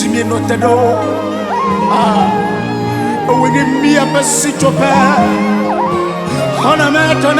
me not at all. When you me up a sit up, on a matter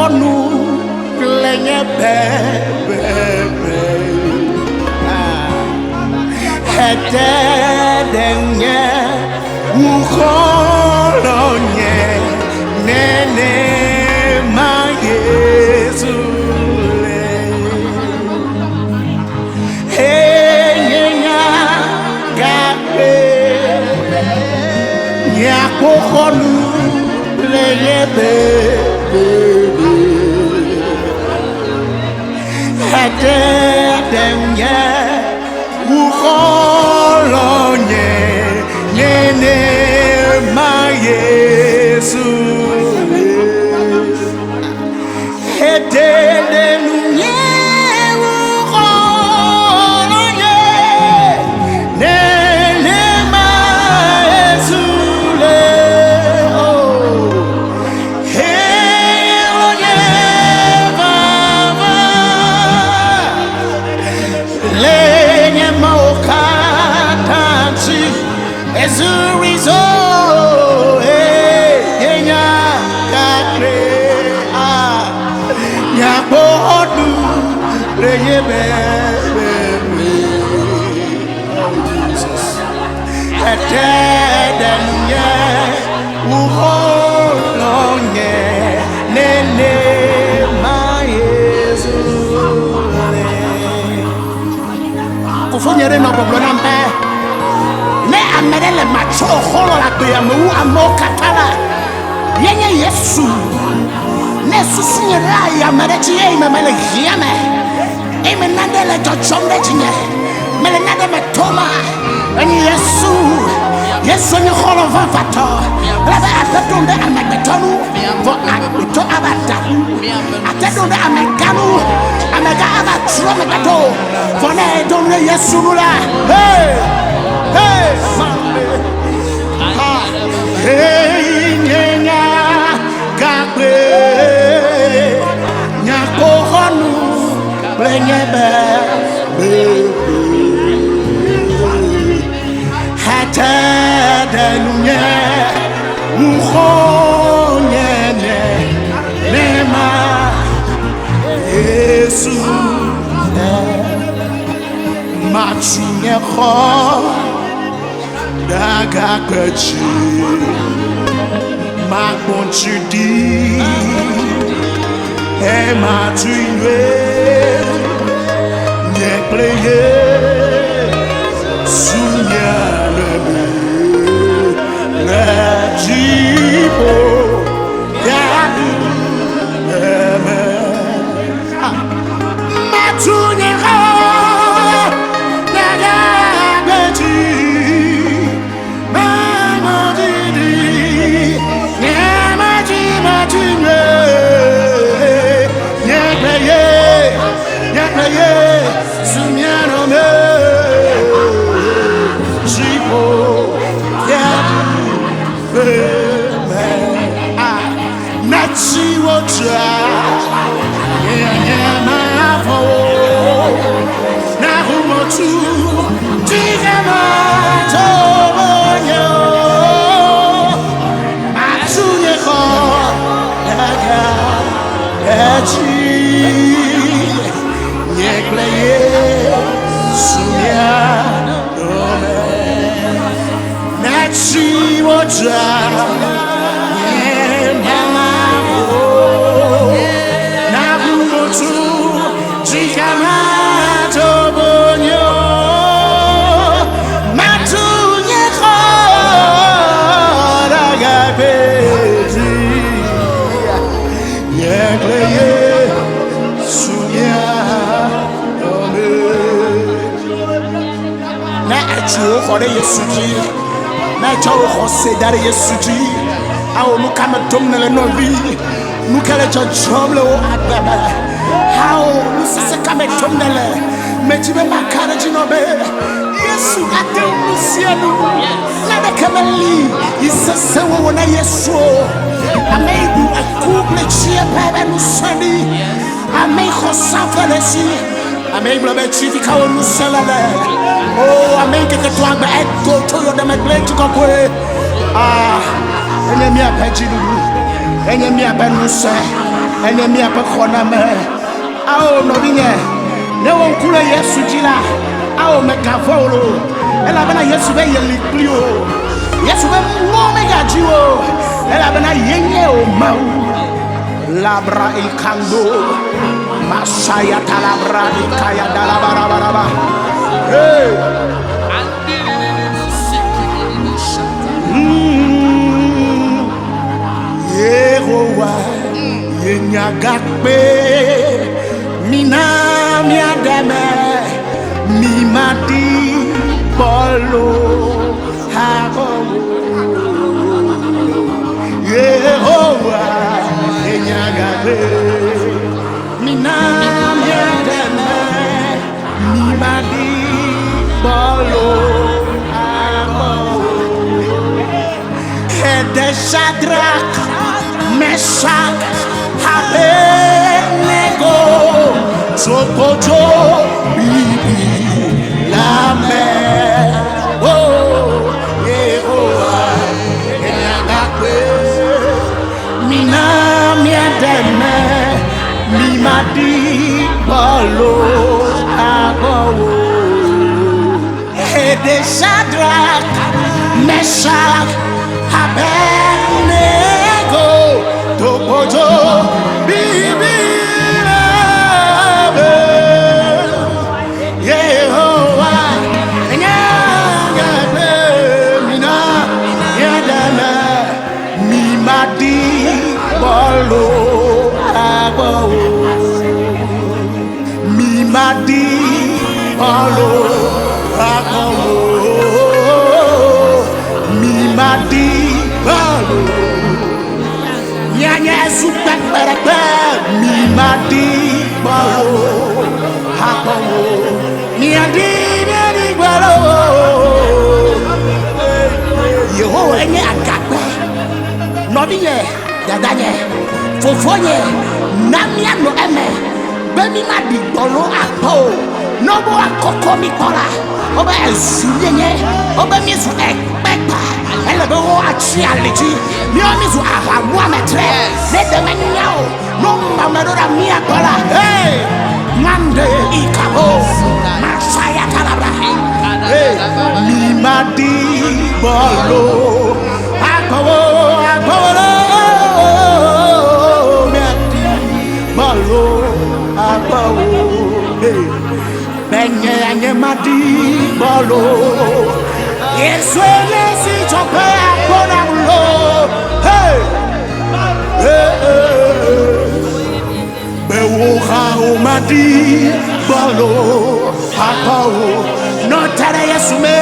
honu lenye bebe hedenye ukolonye nene ma Yesu le henya gape nyako honu lenye bebe hedenye ukolonye nene ma Yesu hedenye ukolonye nene ma Yesu as a result, Kenya kakre nyabodu reyebe Jesus atedanye uholonye nene maezu kufonyere no problem mpe amerele macho holo la doyamu amokatala yenye Yesu ne susinyera ya merechi ye memele yame eme nandele jochombe chinye mele nande metoma enyi Yesu ni holo vavato lebe atedonde ameketonu vo akbeto abadahu atedonde amekanu amega abatro megato vo ne donne Yesu nula hey hey nyenya gape nyako honu blenyebe hata denye mukhonye nema Yesu machinye kho daga kachi magbonchudi e matuwe nyepleye sunya lebe la jibo yadu eme matunye Yesu ji na chawo khose dare Yesu ji awo mukama domnele novi mukale chomle o adaba hawo musise kame domnele mejibe makare jinobe Yesu ate musielu na de kameli isese wo na Yesu ameibu akuble chia baba nusani amei khosanfelesi amei blobe chifika o nuselale oh amei ke twagba eto to yo de megleti kokwe enye mi apejiru enye mi abenusa enemy apekona me ao no binye ne won kula Yesu jila ao me kavolo ela bana Yesu be yeliklio Yesu be mo me gajiwo ela bana yenye o mau labra ikando masaya talabra ikaya dalabarabaraba hey Yehovah yenyagakpe mina miademe mimadi polo hago Yehovah yenyagakpe mina miademe mimadi polo hago Hede Shadrach Meshach Abednego Sokoto Bibi Lame Oh Yehovah Enyagakwe Mina Miademe Mimadi Bolo Ago Hede Shadrach Meshach Abednego Tokoto Bibi Lame Yehovah Enyagakwe Mina Yadana Mimadi Bolo Abo Mimadi Bolo Abo Mimadi Bolo Nyanya Zupak Berapa Mimadi Bolo Abo Mimadi Bolo Yehovah ini agaknya Nobiye dadanye Fofonye Namia no eme Bemi madi bolo apo Nobo akoko mi kola Oba ezuyenye Oba mizu ekpekpa Elebe wo achi aliti Mio mizu ahamu ametre Nede menyao Nomba medora mia kola Hey Mande ikabo Masaya talabra Hey Mimadi bolo Akabo Akabo Bolo Akabo Hey Benye madi bolo Yesu yesi chope akona mulo Hey Bewoha umadi bolo Akabo No tere Yesu me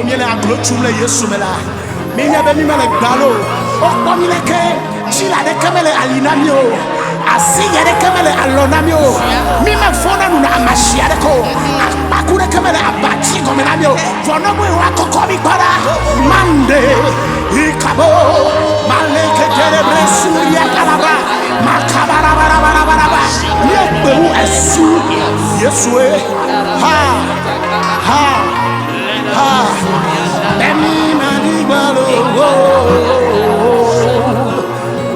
Miele aglochumle Yesu mela Minya be mimele gbalo Okpo mileke Chila de kemele alinamio Asiye de kemele alonamio Mime fona nuna amashiareko Akpakure kemele abati gomenamio Vonobu wako komi para Mande Ikabo Maleke terebre Suria kalaba Makabara bara bara bara bara Yepe u esu Yesue Ha Ha Ha Bemi mani balo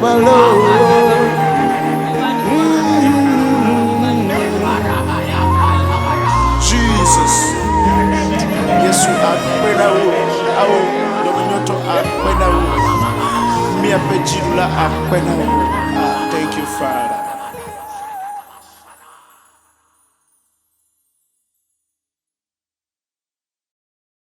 Balo Jesus Yesu akwena wo Awo Dominyoto akwena wo Mia pejilula akwena wo